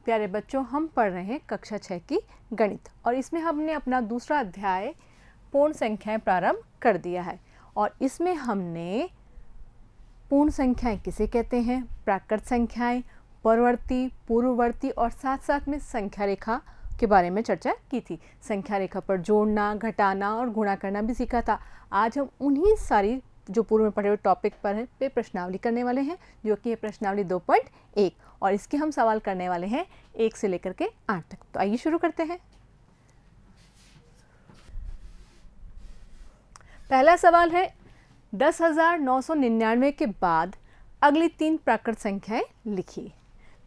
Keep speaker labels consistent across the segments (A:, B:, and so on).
A: प्यारे बच्चों, हम पढ़ रहे हैं कक्षा 6 की गणित और इसमें हमने अपना दूसरा अध्याय पूर्ण संख्याएं प्रारंभ कर दिया है। और इसमें हमने पूर्ण संख्याएं किसे कहते हैं, प्राकृत संख्याएं, परवर्ती, पूर्ववर्ती और साथ साथ में संख्या रेखा के बारे में चर्चा की थी। संख्या रेखा पर जोड़ना, घटाना और गुणा करना भी सीखा था। आज हम उन्हीं सारी जो पूर्व में पढ़े हुए टॉपिक पर है पे प्रश्नावली करने वाले हैं, जो कि है प्रश्नावली 2.1 और इसके हम सवाल करने वाले हैं 1 से लेकर के 8 तक। तो आइए शुरू करते हैं। पहला सवाल है 10,999 के बाद अगली 3 प्राकृत संख्याएं लिखिए।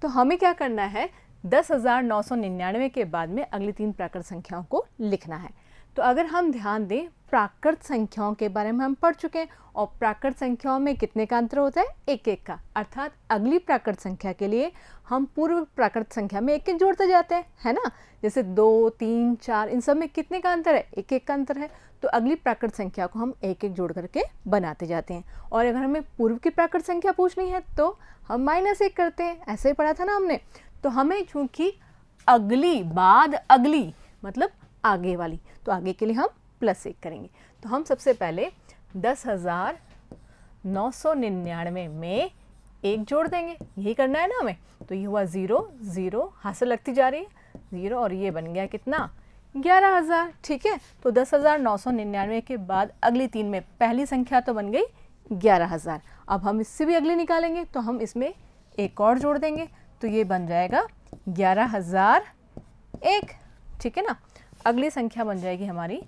A: तो हमें क्या करना है, 10,999 के बाद में अगली 3 प्राकृत संख्याओं को लिखना है। तो अगर हम ध्यान दें, प्राकृत संख्याओं के बारे में हम पढ़ चुके हैं और प्राकृत संख्याओं में कितने का अंतर होता है, 1-1 का। अर्थात अगली प्राकृत संख्या के लिए हम पूर्व प्राकृत संख्या में 1-1 जोड़ते जाते हैं, है ना। जैसे 2, 3, 4 इन सब में कितने का अंतर है, 1-1 का अंतर है। तो अगली प्राकृत संख्या को हम 1-1 जोड़ करके बनाते जाते हैं। और अगर हमें पूर्व की प्राकृत संख्या पूछनी है तो हम -1 करते हैं। ऐसे ही पढ़ा था ना हमने। तो हमें चूंकि अगली बाद अगली मतलब आगे वाली, तो आगे के लिए हम +1 करेंगे। तो हम सबसे पहले 10,999 में 1 जोड़ देंगे, यही करना है ना हमें। तो ये हुआ 0 0, हासिल लगती जा रही है 0 और ये बन गया कितना, 11,000। ठीक है, तो 10,999 के बाद अगली 3 में पहली संख्या तो बन गई 11,000। अब हम इससे भी अगली निकालेंगे तो हम इसमें 1 और जोड़ देंगे, तो ये बन जाएगा 11,001। ठीक है ना, अगली संख्या बन जाएगी हमारी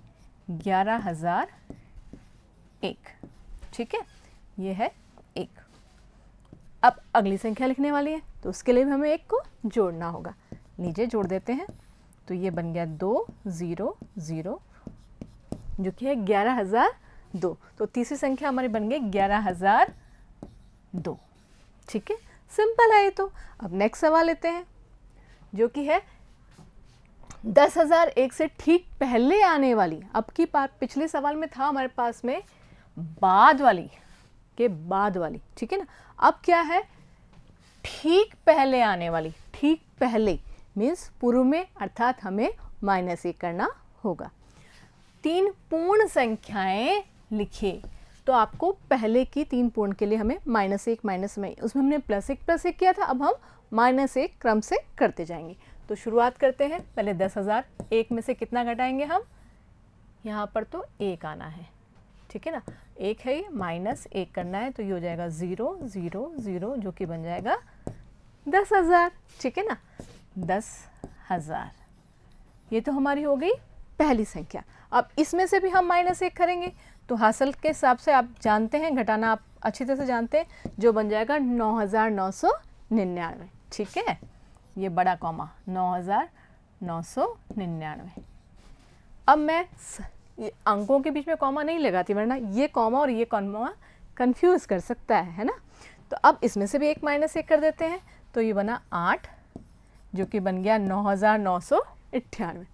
A: 11,001। ठीक है, ये है 1। अब अगली संख्या लिखने वाली है तो उसके लिए भी हमें 1 को जोड़ना होगा। नीचे जोड़ देते हैं, तो ये बन गया 2 0 0 जो कि है 11,002। तो तीसरी संख्या हमारी बन गई 11,002। ठीक है, सिंपल है ये तो। अब नेक्स्ट सवाल लेते हैं जो कि है 10,001 से ठीक पहले आने वाली। अब की पिछले सवाल में था हमारे पास में बाद वाली के बाद वाली। ठीक है ना, अब क्या है, ठीक पहले आने वाली। ठीक पहले मीन्स पूर्व में, अर्थात हमें -1 करना होगा। 3 पूर्ण संख्याएं लिखिए। तो आपको पहले की 3 पूर्ण के लिए हमें -1 में उसमें हमने +1 किया था, अब हम -1 क्रम से करते जाएंगे। तो शुरुआत करते हैं। पहले 10,001 में से कितना घटाएंगे हम, यहाँ पर तो 1 आना है। ठीक है ना, 1 है ये, -1 करना है, तो ये हो जाएगा 0 0 0 जो कि बन जाएगा 10,000। ठीक है ना, 10,000 ये तो हमारी हो गई पहली संख्या। अब इसमें से भी हम -1 करेंगे तो हासिल के हिसाब से आप जानते हैं, घटाना आप अच्छी तरह से जानते हैं, जो बन जाएगा 9,999। ठीक है, ये बड़ा कॉमा 9,999। अब मैं अंकों के बीच में कॉमा नहीं लगाती, वरना ये कॉमा और ये कॉमा कंफ्यूज कर सकता है ना। तो अब इसमें से भी एक -1 कर देते हैं, तो ये बना 8 जो कि बन गया 9,998।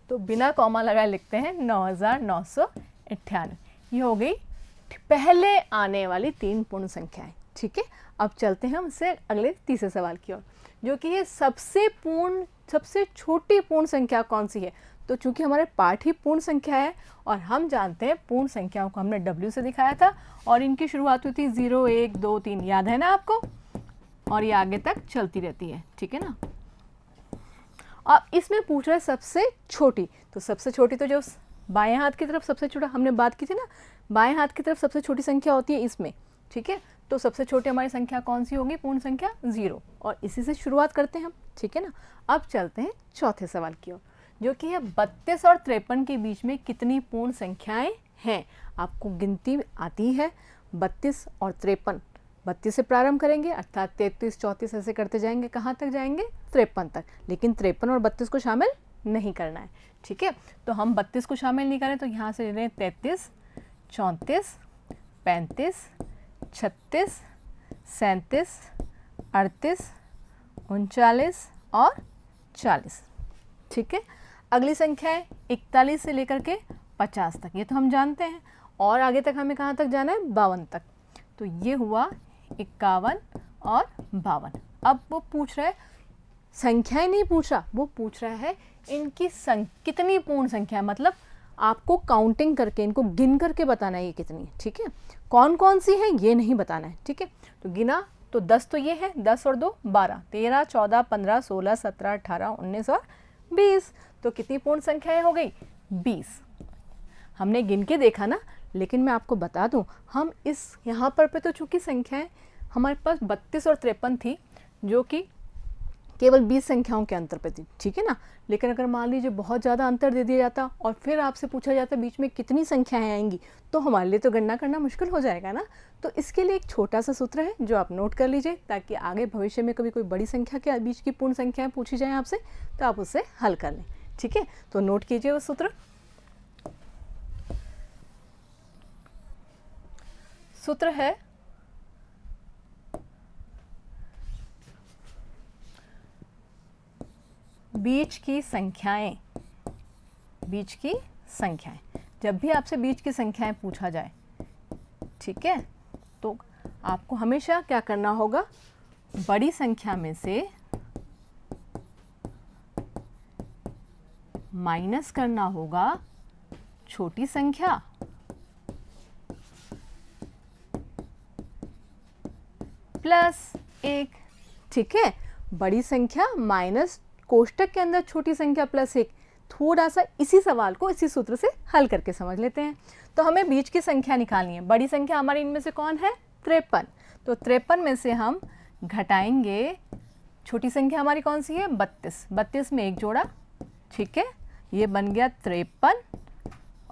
A: तो बिना कॉमा लगाए लिखते हैं 9,998। ये हो गई पहले आने वाली 3 पूर्ण संख्याएं। ठीक है, अब चलते हैं हमसे अगले तीसरे सवाल की ओर, जो कि ये सबसे छोटी पूर्ण संख्या कौन सी है। तो चूंकि हमारे पाठ ही पूर्ण संख्या है और हम जानते हैं पूर्ण संख्याओं को हमने W से दिखाया था और इनकी शुरुआत हुई थी 0 1 2 3, याद है ना आपको, और ये आगे तक चलती रहती है। ठीक है ना, अब इसमें पूछ रहा है सबसे छोटी। तो सबसे छोटी तो जो बाएं हाथ की तरफ सबसे छोटा हमने बात की थी ना, बाएं हाथ की तरफ सबसे छोटी संख्या होती है इसमें। ठीक है, तो सबसे छोटी हमारी संख्या कौन सी होगी, पूर्ण संख्या 0, और इसी से शुरुआत करते हैं हम। ठीक है ना, अब चलते हैं चौथे सवाल की ओर, जो कि है 32 और 53 के बीच में कितनी पूर्ण संख्याएं हैं। आपको गिनती आती है 32 और 53। 32 से प्रारंभ करेंगे, अर्थात 33 34 ऐसे करते जाएंगे, कहाँ तक जाएंगे, 53 तक। लेकिन 53 और 32 को शामिल नहीं करना है। ठीक है, तो हम 32 को शामिल नहीं करें तो यहाँ से ले रहे हैं 33 34 35 36 37 38 39 और 40। ठीक है, अगली संख्या है 41 से लेकर के 50 तक, ये तो हम जानते हैं। और आगे तक हमें कहाँ तक जाना है, 52 तक। तो ये हुआ 51 और 52। अब वो पूछ रहे संख्याएं नहीं पूछ रहा, वो पूछ रहा है इनकी कितनी पूर्ण संख्या है, मतलब आपको काउंटिंग करके इनको गिन करके बताना है ये कितनी है, ठीक है। कौन कौन सी है ये नहीं बताना है, ठीक है। तो गिना तो 10 तो ये है, 10 और 2 12, 13 14 15 16 17 18 19 और 20। तो कितनी पूर्ण संख्याएं हो गई? 20। हमने गिन के देखा ना, लेकिन मैं आपको बता दूं, हम इस यहाँ पर तो चूंकि संख्याएं हमारे पास 32 और 53 थी, जो कि केवल 20 संख्याओं के अंतर पे थी, ठीक है ना। लेकिन अगर मान लीजिए बहुत ज़्यादा अंतर दे दिया जाता और फिर आपसे पूछा जाता बीच में कितनी संख्याएं आएंगी, तो हमारे लिए तो गणना करना मुश्किल हो जाएगा ना। तो इसके लिए एक छोटा सा सूत्र है जो आप नोट कर लीजिए, ताकि आगे भविष्य में कभी कोई बड़ी संख्या के बीच की पूर्ण संख्याएं पूछी जाएँ आपसे तो आप उससे हल कर लें, ठीक है। तो नोट कीजिए वो सूत्र। सूत्र है बीच की संख्याएं, बीच की संख्याएं, जब भी आपसे बीच की संख्याएं पूछा जाए, ठीक है, तो आपको हमेशा क्या करना होगा? बड़ी संख्या में से माइनस करना होगा छोटी संख्या, प्लस 1, ठीक है। बड़ी संख्या माइनस कोष्टक के अंदर छोटी संख्या प्लस 1। थोड़ा सा इसी सवाल को इसी सूत्र से हल करके समझ लेते हैं। तो हमें बीच की संख्या निकालनी है। बड़ी संख्या हमारी इनमें से कौन है? 53। तो 53 में से हम घटाएंगे छोटी संख्या हमारी कौन सी है? 32। 32 में एक जोड़ा, ठीक है, ये बन गया 53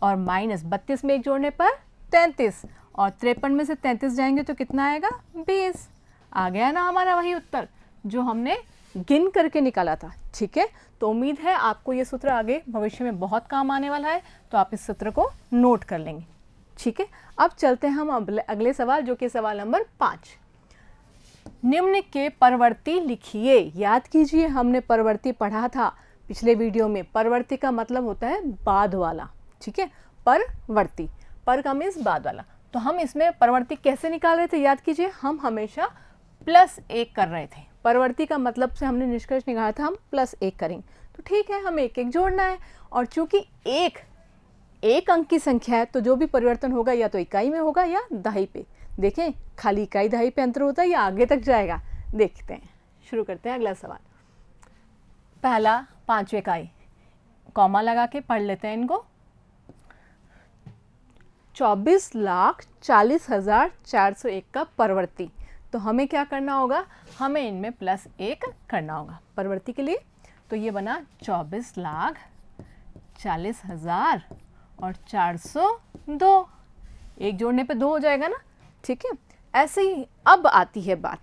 A: और माइनस 32 में एक जोड़ने पर 33, और 53 में से 33 जाएंगे तो कितना आएगा? 20। आ गया ना हमारा वही उत्तर जो हमने गिन करके निकाला था, ठीक है। तो उम्मीद है आपको ये सूत्र आगे भविष्य में बहुत काम आने वाला है, तो आप इस सूत्र को नोट कर लेंगे, ठीक है। अब चलते हैं हम अगले सवाल, जो कि सवाल नंबर 5। निम्न के परवर्ती लिखिए। याद कीजिए हमने परवर्ती पढ़ा था पिछले वीडियो में। परवर्ती का मतलब होता है बाद वाला, ठीक है। परवर्ती, पर का मीन्स बाद वाला। तो हम इसमें परवर्ती कैसे निकाल रहे थे? याद कीजिए, हम हमेशा +1 कर रहे थे। परवर्ती का मतलब से हमने निष्कर्ष निकाला था हम +1 करेंगे। तो ठीक है, हमें एक एक जोड़ना है, और चूंकि एक अंक की संख्या है तो जो भी परिवर्तन होगा या तो इकाई में होगा या दहाई पे। देखें, खाली इकाई दहाई पे अंतर होता है या आगे तक जाएगा, देखते हैं। शुरू करते हैं अगला सवाल। पहला 5वें इकाई, कॉमा लगा के पढ़ लेते हैं इनको। 24,40,401 का परवर्ती। तो हमें क्या करना होगा? हमें इनमें +1 करना होगा परवर्ती के लिए। तो ये बना 24,40,000 और 402, एक जोड़ने पे 2 हो जाएगा ना, ठीक है। ऐसे ही अब आती है बात,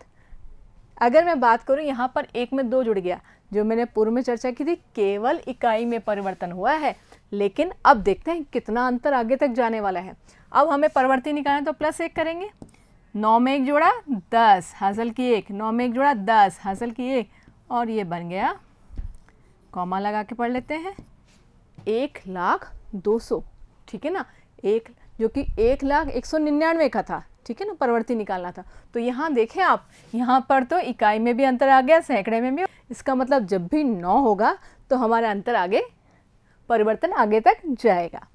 A: अगर मैं बात करूं यहाँ पर 1 में 2 जुड़ गया, जो मैंने पूर्व में चर्चा की थी, केवल इकाई में परिवर्तन हुआ है। लेकिन अब देखते हैं कितना अंतर आगे तक जाने वाला है। अब हमें परवर्ती निकालना है तो +1 करेंगे। 9 में एक जोड़ा 10 हासिल की 1, 9 में एक जोड़ा 10 हासिल की 1, और ये बन गया, कॉमा लगा के पढ़ लेते हैं, 1,02,000, ठीक है ना। एक जो कि 1,01,99 का था, ठीक है ना, परवर्ती निकालना था। तो यहाँ देखें आप, यहाँ पर तो इकाई में भी अंतर आ गया, सैकड़े में भी। इसका मतलब जब भी 9 होगा तो हमारा अंतर आगे, परिवर्तन आगे तक जाएगा।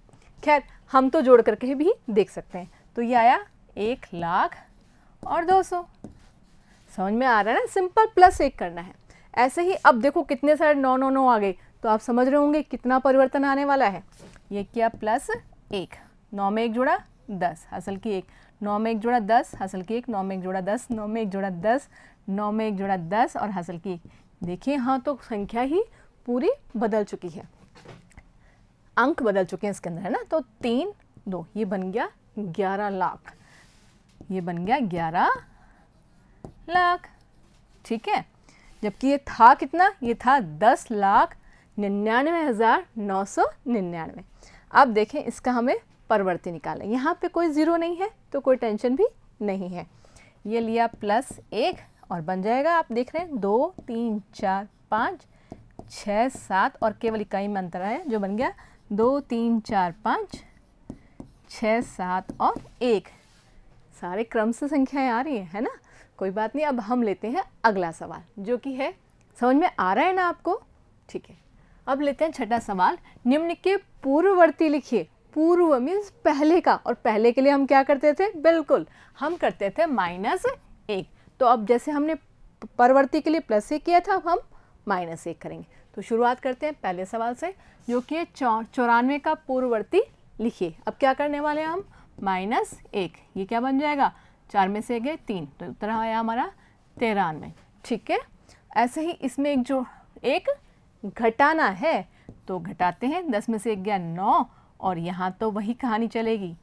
A: खैर, हम तो जोड़ करके भी देख सकते हैं। तो ये आया 1,02,000। समझ में आ रहा है ना? सिंपल +1 करना है। ऐसे ही अब देखो कितने सारे 9 9 9 आ गए, तो आप समझ रहे होंगे कितना परिवर्तन आने वाला है। ये क्या? +1, 9 में एक जोड़ा 10 हासिल की 1, 9 में एक जोड़ा 10 हासिल की 1, 9 में एक जोड़ा 10, 9 में एक जोड़ा 10, 9 में एक जोड़ा 10 और हासिल की। देखिए हाँ, तो संख्या ही पूरी बदल चुकी है, अंक बदल चुके हैं इसके अंदर, है ना। तो 3 2, ये बन गया 11 लाख, ये बन गया 11 लाख, ठीक है। जबकि ये था कितना? ये था 10,99,999। अब देखें, इसका हमें परवर्ती निकालें। यहाँ पे कोई ज़ीरो नहीं है तो कोई टेंशन भी नहीं है। ये लिया +1 और बन जाएगा, आप देख रहे हैं, 2 3 4 5 6 7, और केवल इकाई में अंतर आया जो बन गया 2 3 4 5 6 7 और 1। सारे क्रम से संख्याएं आ रही हैं, है ना। कोई बात नहीं। अब हम लेते हैं अगला सवाल, जो कि है समझ में आ रहा है ना आपको? ठीक है, अब लेते हैं छठा सवाल। निम्न के पूर्ववर्ती लिखिए। पूर्व मीन्स पहले का, और पहले के लिए हम क्या करते थे? बिल्कुल हम करते थे -1। तो अब जैसे हमने परवर्ती के लिए +1 किया था, अब हम -1 करेंगे। तो शुरुआत करते हैं पहले सवाल से, जो कि 94 का पूर्ववर्ती लिखिए। अब क्या करने वाले हैं हम? -1, ये क्या बन जाएगा? 4 में से 1 गए 3, तो उत्तर आया हमारा 93। ठीक है, ऐसे ही इसमें एक घटाना है, तो घटाते हैं। 10 में से 1 गया 9, और यहाँ तो वही कहानी चलेगी,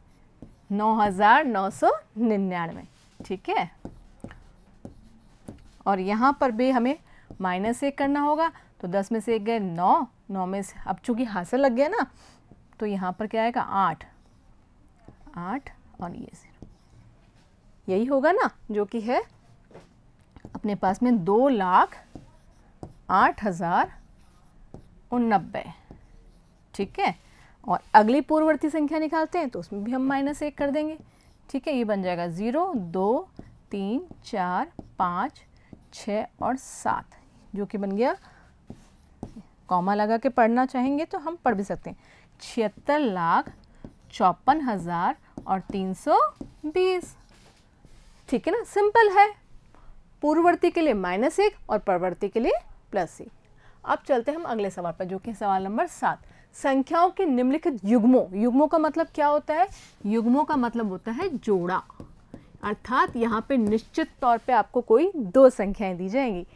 A: 9999। ठीक है, और यहाँ पर भी हमें -1 करना होगा, तो 10 में से 1 गए 9, 9 में से अब चूँकि हासिल लग गया ना, तो यहाँ पर क्या आएगा? 8 और ये 0, यही होगा ना, जो कि है अपने पास में 2,08,089। ठीक है, और अगली पूर्ववर्ती संख्या निकालते हैं, तो उसमें भी हम -1 कर देंगे। ठीक है, ये बन जाएगा 0, 2, 3, 4, 5, 6 और 7, जो कि बन गया, कॉमा लगा के पढ़ना चाहेंगे तो हम पढ़ भी सकते हैं, 76,54,320। ठीक है ना, सिंपल है। पूर्ववर्ती के लिए -1 और परवर्ती के लिए +1। अब चलते हैं हम अगले सवाल पर, जो कि सवाल नंबर 7। संख्याओं के निम्नलिखित युग्मों, युग्मों का मतलब क्या होता है? युग्मों का मतलब होता है जोड़ा, अर्थात यहाँ पे निश्चित तौर पे आपको कोई 2 संख्याएं दी जाएंगी,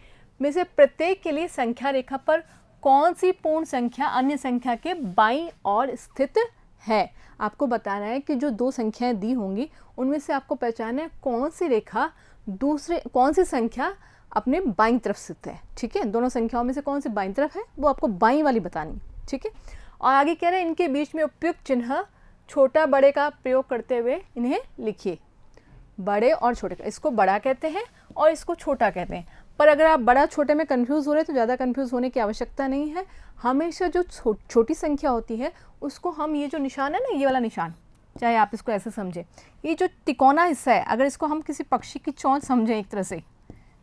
A: में से प्रत्येक के लिए संख्या रेखा पर कौन सी पूर्ण संख्या अन्य संख्या के बाईं ओर स्थित है। आपको बताना है कि जो 2 संख्याएं दी होंगी, उनमें से आपको पहचानना है कौन सी रेखा कौन सी संख्या अपने बाईं तरफ स्थित है। ठीक है, दोनों संख्याओं में से कौन सी बाईं तरफ है, वो आपको बाईं वाली बतानी। ठीक है, और आगे कह रहे हैं इनके बीच में उपयुक्त चिन्ह छोटा बड़े का प्रयोग करते हुए इन्हें लिखिए। बड़े और छोटे का, इसको बड़ा कहते हैं और इसको छोटा कहते हैं। पर अगर आप बड़ा छोटे में कंफ्यूज हो रहे हैं तो ज़्यादा कंफ्यूज होने की आवश्यकता नहीं है। हमेशा जो छोटी संख्या होती है उसको हम, ये जो निशान है ना, ये वाला निशान, चाहे आप इसको ऐसे समझें, ये जो तिकोना हिस्सा है, अगर इसको हम किसी पक्षी की चोंच समझें एक तरह से,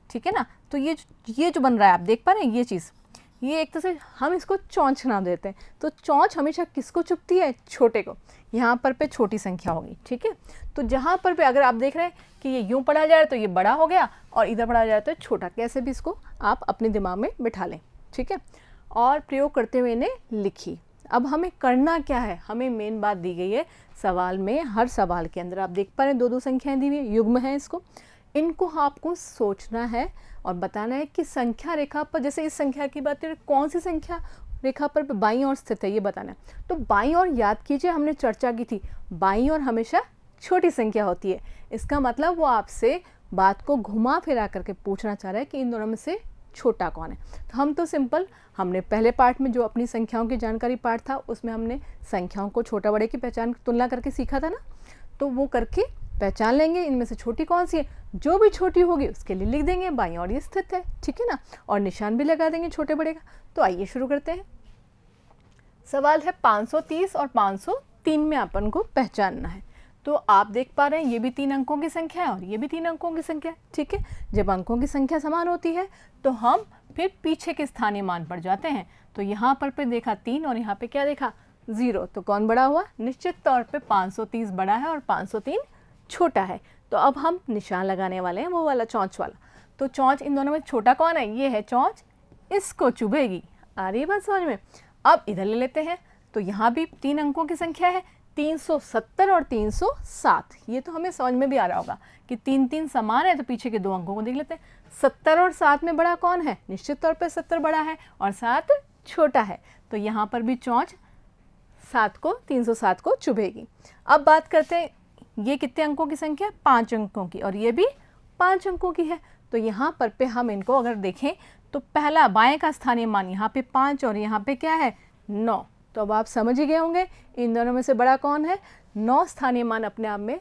A: ठीक है ना, तो ये जो बन रहा है, आप देख पा रहे हैं ये चीज़, ये एक तरह से हम इसको चोंच नाम देते हैं। तो चोंच हमेशा किसको चुभती है? छोटे को। यहाँ पर पे छोटी संख्या होगी। ठीक है, तो जहाँ पर पे अगर आप देख रहे हैं कि ये यूँ पढ़ा जाए तो ये बड़ा हो गया, और इधर पढ़ा जाए तो छोटा, कैसे भी इसको आप अपने दिमाग में बिठा लें। ठीक है, और प्रयोग करते हुए इन्हें लिखिए। अब हमें करना क्या है? हमें मेन बात दी गई है सवाल में, हर सवाल के अंदर आप देख पा रहे हैं 2-2 संख्याएं दी हुई है, युग्म है इसको, इनको आपको सोचना है और बताना है कि संख्या रेखा पर, जैसे इस संख्या की बात करें, कौन सी संख्या रेखा पर बाईं ओर स्थित है, ये बताना है। तो बाईं ओर याद कीजिए, हमने चर्चा की थी, बाईं ओर हमेशा छोटी संख्या होती है। इसका मतलब वो आपसे बात को घुमा फिरा करके पूछना चाह रहा है कि इन दोनों में से छोटा कौन है। तो हम तो सिंपल, हमने पहले पार्ट में जो अपनी संख्याओं की जानकारी पार्ट था, उसमें हमने संख्याओं को छोटा बड़े की पहचान तुलना करके सीखा था ना, तो वो करके पहचान लेंगे इनमें से छोटी कौन सी है। जो भी छोटी होगी उसके लिए लिख देंगे बाईं ओर ये स्थित है। ठीक है ना, और निशान भी लगा देंगे छोटे बड़े का। तो आइए शुरू करते हैं। सवाल है 530 और 503 में अपन को पहचानना है। तो आप देख पा रहे हैं ये भी 3 अंकों की संख्या है और ये भी 3 अंकों की संख्या है। ठीक है, जब अंकों की संख्या समान होती है तो हम फिर पीछे के स्थानीय मान पर जाते हैं। तो यहाँ पर देखा 3 और यहाँ पे क्या देखा 0, तो कौन बड़ा हुआ? निश्चित तौर पे 530 बड़ा है और 503 छोटा है। तो अब हम निशान लगाने वाले हैं, वो वाला चौंच वाला। तो चौंच इन दोनों में छोटा कौन है? ये है चौंच, इसको चुभेगी। आ रही है बात समझ में? अब इधर ले लेते हैं, तो यहाँ भी 3 अंकों की संख्या है, 370 और 307। ये तो हमें समझ में भी आ रहा होगा कि 3 समान है। तो पीछे के 2 अंकों को देख लेते हैं। 70 और 7 में बड़ा कौन है? निश्चित तौर पे 70 बड़ा है और 7 छोटा है। तो यहाँ पर भी चौंच 307 को चुभेगी। अब बात करते हैं, ये कितने अंकों की संख्या है? 5 अंकों की, और ये भी 5 अंकों की है। तो यहाँ पर पे हम इनको अगर देखें तो पहला बाएं का स्थानीय मान यहाँ पे 5 और यहाँ पे क्या है 9। तो अब आप समझ ही गए होंगे इन दोनों में से बड़ा कौन है। 9 स्थानीय मान अपने आप में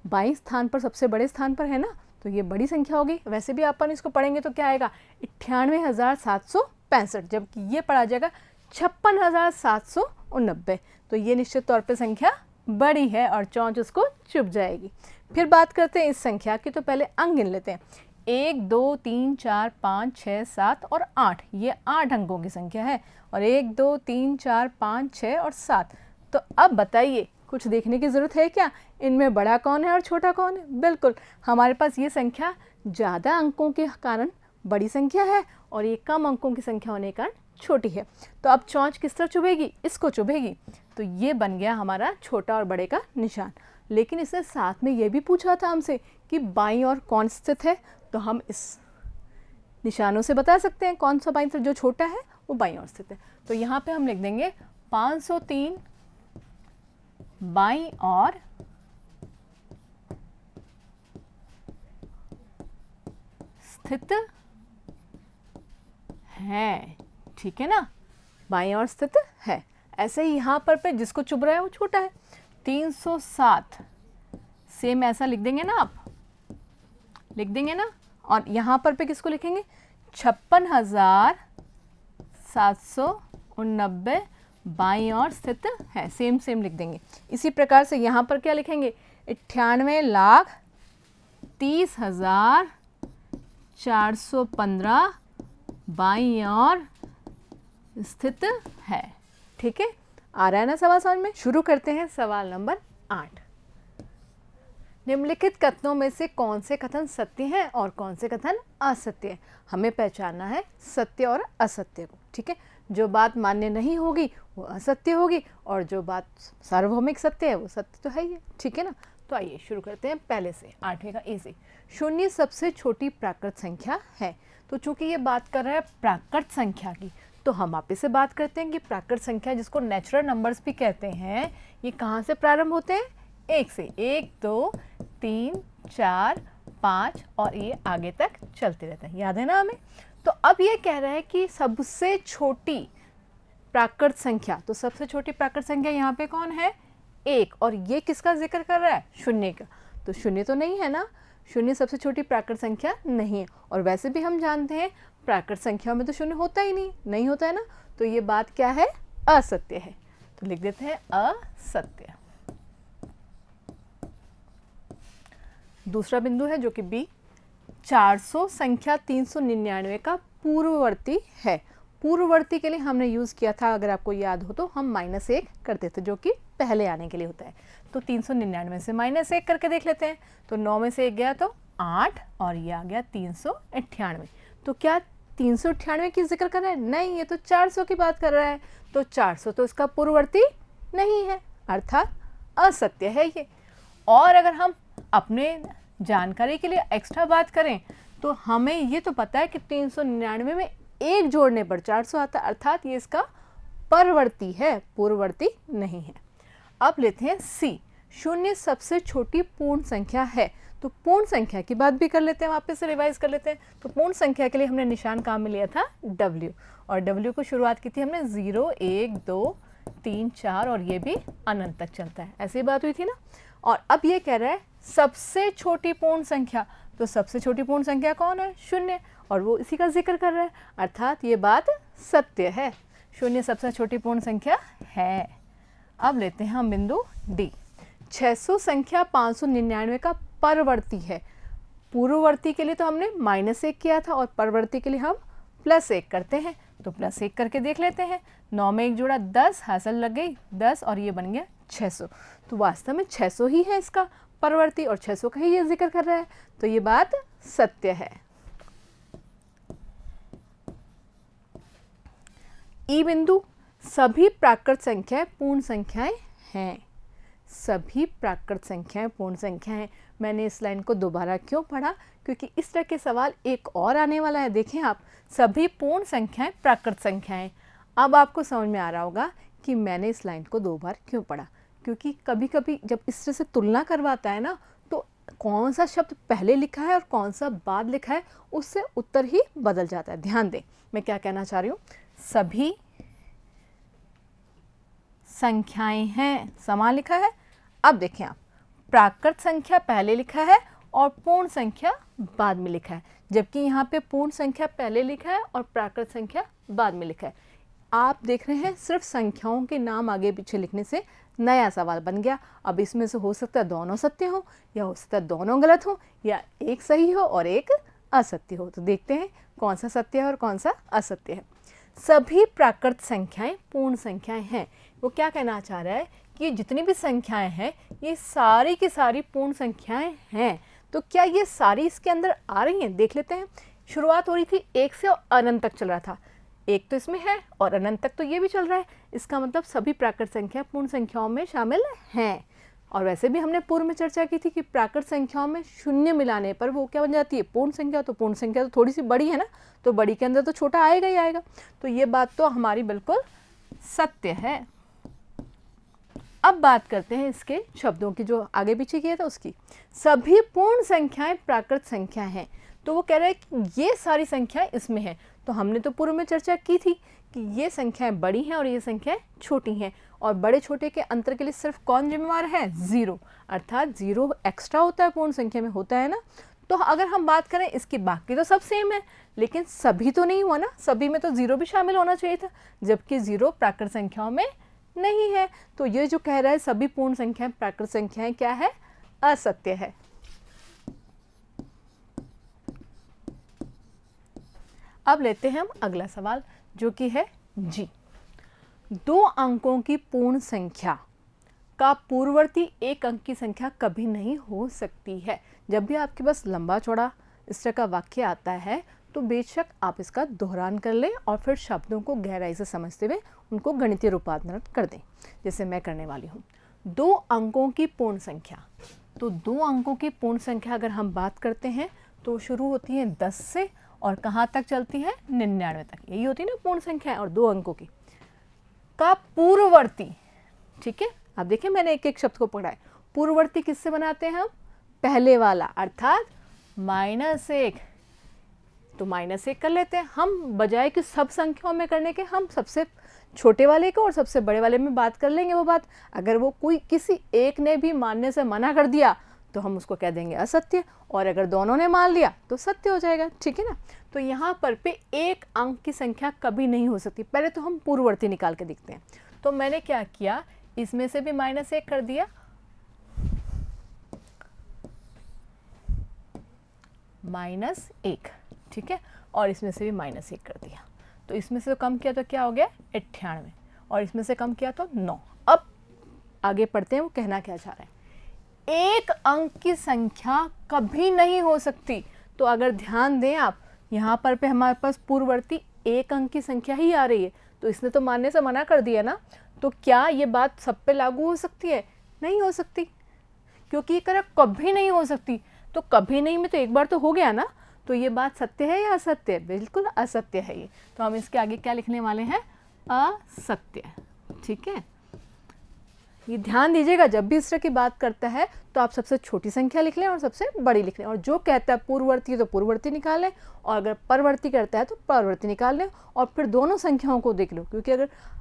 A: बाईं स्थान पर, सबसे बड़े स्थान पर है ना, तो ये बड़ी संख्या होगी। वैसे भी अपन इसको पढ़ेंगे तो क्या आएगा 98,765, जबकि ये पढ़ा जाएगा 56,789। तो ये निश्चित तौर पर संख्या बड़ी है और चौंच उसको चुभ जाएगी। फिर बात करते हैं इस संख्या की, तो पहले अंक गिन लेते हैं। 1 2 3 4 5 6 7 और 8, ये 8 अंकों की संख्या है, और 1 2 3 4 5 6 और 7। तो अब बताइए, कुछ देखने की ज़रूरत है क्या, इनमें बड़ा कौन है और छोटा कौन है? बिल्कुल, हमारे पास ये संख्या ज़्यादा अंकों के कारण बड़ी संख्या है और ये कम अंकों की संख्या होने के कारण छोटी है। तो अब चोंच किस तरह चुभेगी? इसको चुभेगी। तो ये बन गया हमारा छोटा और बड़े का निशान। लेकिन इसने साथ में ये भी पूछा था हमसे कि बाईं ओर कौन स्थित है, तो हम इस निशानों से बता सकते हैं कौन सा बाईं तरफ जो छोटा है वो बाईं ओर स्थित है। तो यहाँ पे हम लिख देंगे 503 बाईं ओर स्थित है, ठीक है ना, बाईं ओर स्थित है। ऐसे ही यहाँ पर पे जिसको चुभ रहा है वो छोटा है। 307 सेम ऐसा लिख देंगे ना, आप लिख देंगे ना, और यहाँ पर पे किसको लिखेंगे? 56,789 बाईं ओर स्थित है, सेम सेम लिख देंगे। इसी प्रकार से यहाँ पर क्या लिखेंगे? 98,30,415 बाईं ओर स्थित है, ठीक है। आ रहा है ना सवाल समझ में? शुरू करते हैं सवाल नंबर 8। निम्नलिखित कथनों में से कौन से कथन सत्य हैं और कौन से कथन असत्य हैं? हमें पहचानना है सत्य और असत्य को, ठीक है। जो बात मान्य नहीं होगी वो असत्य होगी, और जो बात सार्वभौमिक सत्य है वो सत्य तो है ही है, ठीक है ना। तो आइए शुरू करते हैं पहले से, 8वें का ए से। शून्य सबसे छोटी प्राकृत संख्या है। तो चूंकि ये बात कर रहा है प्राकृत संख्या की, तो हम आप इसे बात करते हैं कि प्राकृत संख्या, जिसको नेचुरल नंबर्स भी कहते हैं, ये कहाँ से प्रारंभ होते हैं? 1 से। 1 2 3 4 5 और ये आगे तक चलते रहते हैं, याद है ना हमें। तो अब ये कह रहा है कि सबसे छोटी प्राकृत संख्या, तो सबसे छोटी प्राकृत संख्या यहाँ पे कौन है? 1, और ये किसका जिक्र कर रहा है? शून्य का। तो शून्य तो नहीं है ना, शून्य सबसे छोटी प्राकृत संख्या नहीं है, और वैसे भी हम जानते हैं प्राकृत संख्या में तो शून्य होता ही नहीं होता है ना। तो ये बात क्या है? असत्य है। तो लिख देते हैं असत्य। दूसरा बिंदु है जो कि बी, 400 संख्या 399 का पूर्ववर्ती है। पूर्ववर्ती के लिए हमने यूज़ किया था, अगर आपको याद हो तो, हम -1 करते थे, जो कि पहले आने के लिए होता है। तो 399 से -1 करके देख लेते हैं। तो 9 में से 1 गया तो 8, और ये आ गया 398। तो क्या 398 की जिक्र कर रहा है? नहीं, ये तो 400 की बात कर रहा है। तो 400 तो इसका पूर्ववर्ती नहीं है, अर्थात असत्य है ये। और अगर हम अपने जानकारी के लिए एक्स्ट्रा बात करें, तो हमें ये तो पता है कि 399 में 1 जोड़ने पर 400 आता है, अर्थात ये इसका परवर्ती है, पूर्ववर्ती नहीं है। अब लेते हैं सी, शून्य सबसे छोटी पूर्ण संख्या है। तो पूर्ण संख्या की बात भी कर लेते हैं, वापस से रिवाइज कर लेते हैं। तो पूर्ण संख्या के लिए हमने निशान कहाँ में लिया था? W, और W को शुरुआत की थी हमने 0 1 2 3 4, और ये भी अनंत तक चलता है, ऐसी बात हुई थी ना। और अब ये कह रहा है सबसे छोटी पूर्ण संख्या, तो सबसे छोटी पूर्ण संख्या कौन है? शून्य, और वो इसी का जिक्र कर रहा है, अर्थात ये बात सत्य है, शून्य सबसे छोटी पूर्ण संख्या है। अब लेते हैं हम बिंदु डी, 600 संख्या 599 का परवर्ती है। पूर्ववर्ती के लिए तो हमने -1 किया था, और परवर्ती के लिए हम +1 करते हैं। तो +1 करके देख लेते हैं। 9 में 1 जोड़ा 10, हासिल लग गई 10, और ये बन गया 600। तो वास्तव में 600 ही है इसका परवर्ती, और 600 का ही ये जिक्र कर रहा है, तो ये बात सत्य है। ई बिंदु, सभी प्राकृत संख्याएं पूर्ण संख्याएं हैं। सभी प्राकृत संख्याएं पूर्ण संख्या हैं। मैंने इस लाइन को दोबारा क्यों पढ़ा? क्योंकि इस तरह के सवाल एक और आने वाला है। देखें आप, सभी पूर्ण संख्याएं प्राकृत संख्याएं। अब आपको समझ में आ रहा होगा कि मैंने इस लाइन को 2 बार क्यों पढ़ा। क्योंकि कभी कभी जब इस तरह से तुलना करवाता है ना, तो कौन सा शब्द पहले लिखा है और कौन सा बाद लिखा है, उससे उत्तर ही बदल जाता है। ध्यान दें मैं क्या कहना चाह रही हूँ। सभी संख्याएं हैं, समान लिखा है। अब देखें आप, प्राकृत संख्या पहले लिखा है और पूर्ण संख्या बाद में लिखा है, जबकि यहाँ पे पूर्ण संख्या पहले लिखा है और प्राकृत संख्या बाद में लिखा है। आप देख रहे हैं सिर्फ संख्याओं के नाम आगे पीछे लिखने से नया सवाल बन गया। अब इसमें से हो सकता है दोनों सत्य हो, या हो सकता है दोनों गलत हो, या एक सही हो और एक असत्य हो। तो देखते हैं कौन सा सत्य है और कौन सा असत्य है। सभी प्राकृत संख्याएं पूर्ण संख्याएं हैं। वो क्या कहना चाह रहा है कि जितनी भी संख्याएं हैं ये सारी की सारी पूर्ण संख्याएं हैं। तो क्या ये सारी इसके अंदर आ रही हैं? देख लेते हैं। शुरुआत हो रही थी 1 से और अनंत तक चल रहा था। 1 तो इसमें है और अनंत तक तो ये भी चल रहा है। इसका मतलब सभी प्राकृत संख्या पूर्ण संख्याओं में शामिल हैं। और वैसे भी हमने पूर्व में चर्चा की थी कि प्राकृत संख्याओं में शून्य मिलाने पर वो क्या बन जाती है? पूर्ण संख्या। तो पूर्ण संख्या तो थोड़ी सी बड़ी है ना, तो बड़ी के अंदर तो छोटा आएगा ही आएगा। तो ये बात तो हमारी बिल्कुल सत्य है। अब बात करते हैं इसके शब्दों की, जो आगे पीछे किया था उसकी। सभी पूर्ण संख्याएं प्राकृत संख्या हैं। तो वो कह रहा है कि ये सारी संख्याएं इसमें हैं। तो हमने तो पूर्व में चर्चा की थी कि ये संख्याएं बड़ी हैं और ये संख्याएं छोटी हैं, और बड़े छोटे के अंतर के लिए सिर्फ कौन जिम्मेवार है? 0। अर्थात 0 एक्स्ट्रा होता है, पूर्ण संख्या में होता है ना। तो अगर हम बात करें इसकी, बाकी तो सब सेम है, लेकिन सभी तो नहीं हुआ ना, सभी में तो 0 भी शामिल होना चाहिए था, जबकि 0 प्राकृत संख्याओं में नहीं है। तो ये जो कह रहा है सभी पूर्ण संख्याएं प्राकृत संख्याएं क्या है? असत्य है। अब लेते हैं हम अगला सवाल, जो कि है जी। 2 अंकों की पूर्ण संख्या का पूर्ववर्ती 1 अंक की संख्या कभी नहीं हो सकती है। जब भी आपके पास लंबा चौड़ा इस तरह का वाक्य आता है तो बेशक आप इसका दोहरान कर लें और फिर शब्दों को गहराई से समझते हुए उनको गणितीय रूपांतरण कर दें, जैसे मैं करने वाली हूँ। 2 अंकों की पूर्ण संख्या। तो 2 अंकों की पूर्ण संख्या अगर हम बात करते हैं तो शुरू होती है 10 से और कहाँ तक चलती है? 99 तक। यही होती है ना पूर्ण संख्या। और 2 अंकों की का पूर्ववर्ती, ठीक है। अब देखिए मैंने एक एक शब्द को पकड़ा है। पूर्ववर्ती किससे बनाते हैं हम? पहले वाला, अर्थात -1। तो -1 कर लेते हैं हम, बजाय कि सब संख्याओं में करने के हम सबसे छोटे वाले को और सबसे बड़े वाले में बात कर लेंगे। वो बात अगर वो कोई किसी एक ने भी मानने से मना कर दिया तो हम उसको कह देंगे असत्य, और अगर दोनों ने मान लिया तो सत्य हो जाएगा, ठीक है ना। तो यहाँ पर पे 1 अंक की संख्या कभी नहीं हो सकती। पहले तो हम पूर्ववर्ती निकाल के देखते हैं। तो मैंने क्या किया, इसमें से भी -1 कर दिया, -1, ठीक है, और इसमें से भी -1 कर दिया। तो इसमें से कम किया तो क्या हो गया? 98, और इसमें से कम किया तो 9। अब आगे पढ़ते हैं वो कहना क्या चाह रहा है। 1 अंक की संख्या कभी नहीं हो सकती। तो अगर ध्यान दें आप, यहाँ पर पे हमारे पास पूर्ववर्ती 1 अंक की संख्या ही आ रही है, तो इसने तो मानने से मना कर दिया ना। तो क्या ये बात सब पे लागू हो सकती है? नहीं हो सकती, क्योंकि ये कर कभी नहीं हो सकती। तो कभी नहीं में तो एक बार तो हो गया ना। तो ये बात सत्य है या असत्य? बिल्कुल असत्य है ये। तो हम इसके आगे क्या लिखने वाले हैं? असत्य, ठीक है। ये ध्यान दीजिएगा, जब भी इस तरह की बात करता है तो आप सबसे छोटी संख्या लिख लें और सबसे बड़ी लिख लें, और जो कहता है पूर्ववर्ती तो पूर्ववर्ती निकाल लें, और अगर परवर्ती करता है तो परवर्ती निकाल लें, और फिर दोनों संख्याओं को देख लो, क्योंकि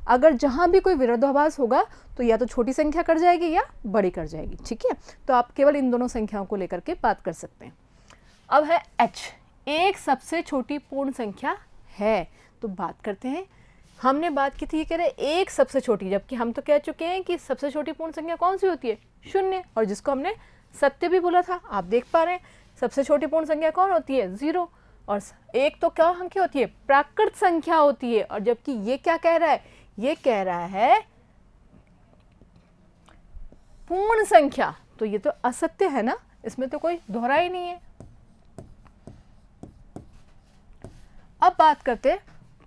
A: अगर जहाँ भी कोई विरोधाभास होगा तो या तो छोटी संख्या कर जाएगी या बड़ी कर जाएगी, ठीक है। तो आप केवल इन दोनों संख्याओं को लेकर के बात कर सकते हैं। अब है h, एक सबसे छोटी पूर्ण संख्या है। तो बात करते हैं, हमने बात की थी, ये कह रहे एक सबसे छोटी, जबकि हम तो कह चुके हैं कि सबसे छोटी पूर्ण संख्या कौन सी होती है? 0, और जिसको हमने सत्य भी बोला था। आप देख पा रहे हैं सबसे छोटी पूर्ण संख्या कौन होती है? 0, और 1 तो क्या संख्या होती है? प्राकृत संख्या होती है। और जबकि ये क्या कह रहा है? ये कह रहा है पूर्ण संख्या। तो ये तो असत्य है ना, इसमें तो कोई दोहरा ही नहीं है। अब बात करते हैं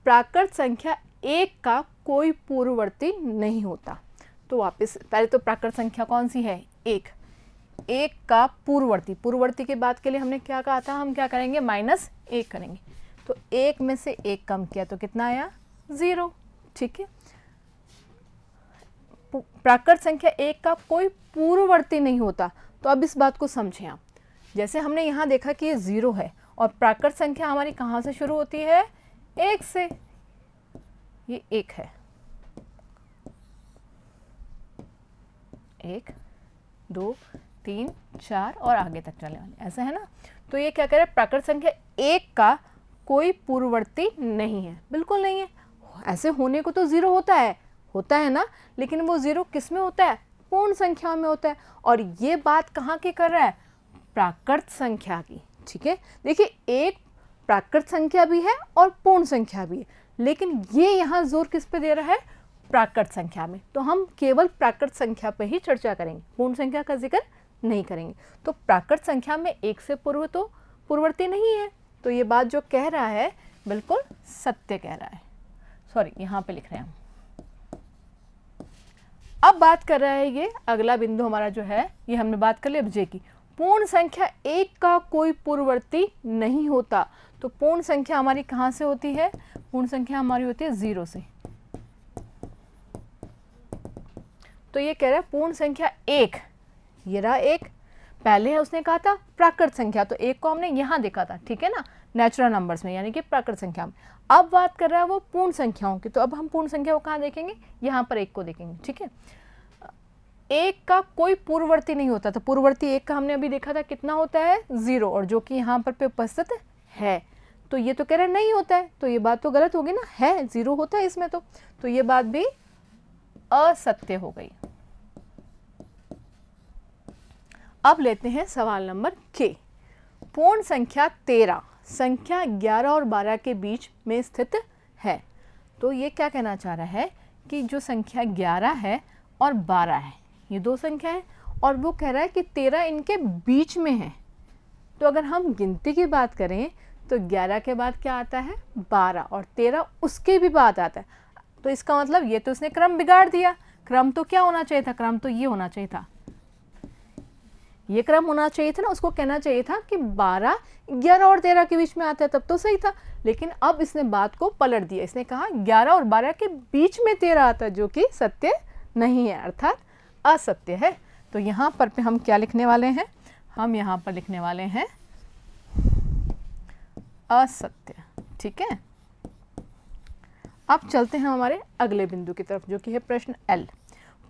A: प्राकृत संख्या 1 का कोई पूर्ववर्ती नहीं होता। तो वापस पहले तो प्राकृत संख्या कौन सी है? 1 का पूर्ववर्ती के बाद के लिए हमने क्या कहा था? हम क्या करेंगे? -1 करेंगे। तो 1 में से 1 कम किया तो कितना आया? 0, ठीक है। प्राकृत संख्या 1 का कोई पूर्ववर्ती नहीं होता। तो अब इस बात को समझें आप। जैसे हमने यहाँ देखा कि ये 0 है, और प्राकृत संख्या हमारी कहाँ से शुरू होती है? 1 से। ये 1 है, 1, 2, 3, 4 और आगे तक चलने वाले, ऐसा है ना। तो ये क्या कह रहा है? प्राकृत संख्या 1 का कोई पूर्ववर्ती नहीं है, बिल्कुल नहीं है। ऐसे होने को तो 0 होता है ना, लेकिन वो 0 किस में होता है? पूर्ण संख्या में होता है। और ये बात कहाँ की कर रहा है? प्राकृत संख्या की, ठीक है, देखिए एक प्राकृत संख्या भी है और पूर्ण संख्या भी है, लेकिन ये यहाँ जोर किस पे दे रहा है, प्राकृत संख्या में। तो हम केवल प्राकृत संख्या पे ही चर्चा करेंगे, पूर्ण संख्या का जिक्र नहीं करेंगे। तो प्राकृत संख्या में एक से पूर्व तो पूर्ववर्ती नहीं है, तो ये बात जो कह रहा है बिल्कुल सत्य कह रहा है। सॉरी, यहाँ पे लिख रहे हैं हम। अब बात कर रहा है ये अगला बिंदु हमारा जो है, ये हमने बात कर ली अब जे की। पूर्ण संख्या एक का कोई पूर्ववर्ती नहीं होता। तो पूर्ण संख्या हमारी कहाँ से होती है, पूर्ण संख्या हमारी होती है 0 से। तो ये कह रहा है पूर्ण संख्या एक, ये रहा एक, पहले है उसने कहा था प्राकृत संख्या, तो एक को हमने यहाँ देखा था, ठीक है ना, नेचुरल नंबर्स में, यानी कि प्राकृत संख्या में। अब बात कर रहा है वो पूर्ण संख्याओं की, तो अब हम पूर्ण संख्या को कहाँ देखेंगे, यहाँ पर एक को देखेंगे, ठीक है। एक का कोई पूर्ववर्ती नहीं होता, तो पूर्ववर्ती एक का हमने अभी देखा था कितना होता है 0, और जो कि यहाँ पर पे उपस्थित है, तो ये तो कह रहे नहीं होता है, तो ये बात तो गलत होगी ना, है 0 होता है इसमें, तो ये बात भी असत्य हो गई। अब लेते हैं सवाल नंबर के। पूर्ण संख्या 13 संख्या 11 और 12 के बीच में स्थित है। तो ये क्या कहना चाह रहा है कि जो संख्या 11 है और 12 है, ये दो संख्या है, और वो कह रहा है कि 13 इनके बीच में है। तो अगर हम गिनती की बात करें तो 11 के बाद क्या आता है 12, और 13 उसके भी बाद आता है। तो इसका मतलब ये तो उसने क्रम बिगाड़ दिया। क्रम तो क्या होना चाहिए था, क्रम तो ये होना चाहिए था, ये क्रम होना चाहिए था ना, उसको कहना चाहिए था कि 12, 11 और 13 के बीच में आता है, तब तो सही था। लेकिन अब इसने बात को पलट दिया, इसने कहा 11 और 12 के बीच में 13 आता है, जो कि सत्य नहीं है, अर्थात असत्य है। तो यहाँ पर पे हम क्या लिखने वाले हैं, हम यहाँ पर लिखने वाले हैं असत्य, ठीक है। अब चलते हैं हमारे अगले बिंदु की तरफ, जो कि है प्रश्न एल।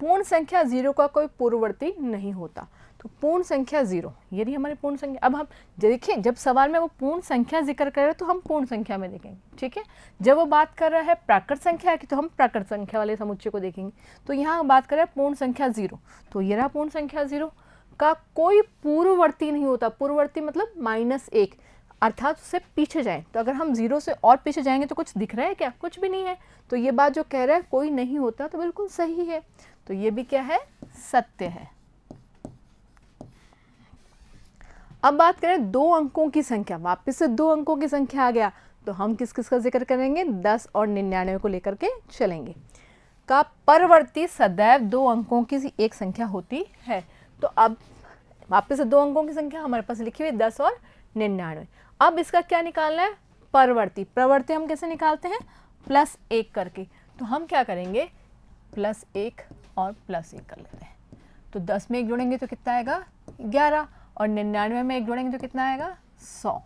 A: पूर्ण संख्या 0 का कोई पूर्ववर्ती नहीं होता। तो पूर्ण संख्या 0, ये रही हमारी पूर्ण संख्या। अब हम देखिए, जब सवाल में वो पूर्ण संख्या जिक्र कर रहे हैं तो हम पूर्ण संख्या में देखेंगे, ठीक है। जब वो बात कर रहा है प्राकृत संख्या की तो हम प्राकृत संख्या वाले समुच्चय को देखेंगे। तो यहाँ बात कर रहे हैं पूर्ण संख्या 0, तो ये रहा पूर्ण संख्या 0 का कोई पूर्ववर्ती नहीं होता। पूर्ववर्ती मतलब -1, अर्थात उससे पीछे जाए। तो अगर हम 0 से और पीछे जाएंगे तो कुछ दिख रहा है क्या, कुछ भी नहीं है। तो ये बात जो कह रहा है कोई नहीं होता, तो बिल्कुल सही है। तो ये भी क्या है, सत्य है। अब बात करें 2 अंकों की संख्या, वापस से 2 अंकों की संख्या आ गया, तो हम किस किस का जिक्र करेंगे, 10 और 99 को लेकर के चलेंगे। का परवर्ती सदैव 2 अंकों की एक संख्या होती है। तो अब वापस से 2 अंकों की संख्या हमारे पास लिखी हुई 10 और 99। अब इसका क्या निकालना है, परवर्ती। प्रवर्ती हम कैसे निकालते हैं, +1 करके। तो हम क्या करेंगे, +1 और +1 कर लेते हैं। तो 10 में 1 जोड़ेंगे तो कितना आएगा 11, और 99 में 1 जोड़ेंगे तो कितना आएगा 100।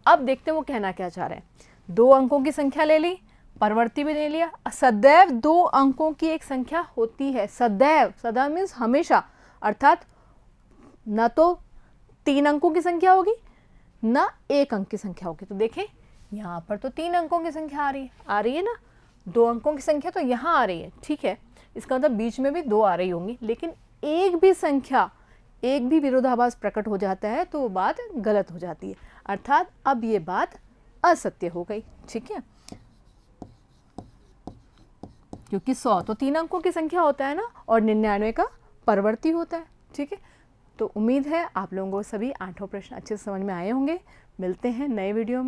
A: अब देखते हैं वो कहना क्या चाह रहे हैं। 2 अंकों की संख्या ले ली, परवर्ती भी ले लिया। सदैव 2 अंकों की एक संख्या होती है। सदैव, सदैव मीन्स हमेशा, अर्थात न तो 3 अंकों की संख्या होगी न 1 अंक की संख्या होगी। तो देखें यहाँ पर तो 3 अंकों की संख्या आ रही है ना, 2 अंकों की संख्या तो यहाँ आ रही है, ठीक है। इसका मतलब बीच में भी 2 आ रही होंगी, लेकिन एक भी संख्या, एक भी विरोधाभास प्रकट हो जाता है तो वो बात गलत हो जाती है, अर्थात अब ये बात असत्य हो गई, ठीक है। क्योंकि 100 तो 3 अंकों की संख्या होता है ना, और 99 का परवर्ती होता है, ठीक है। तो उम्मीद है आप लोगों को सभी 8 प्रश्न अच्छे से समझ में आए होंगे। मिलते हैं नए वीडियो में।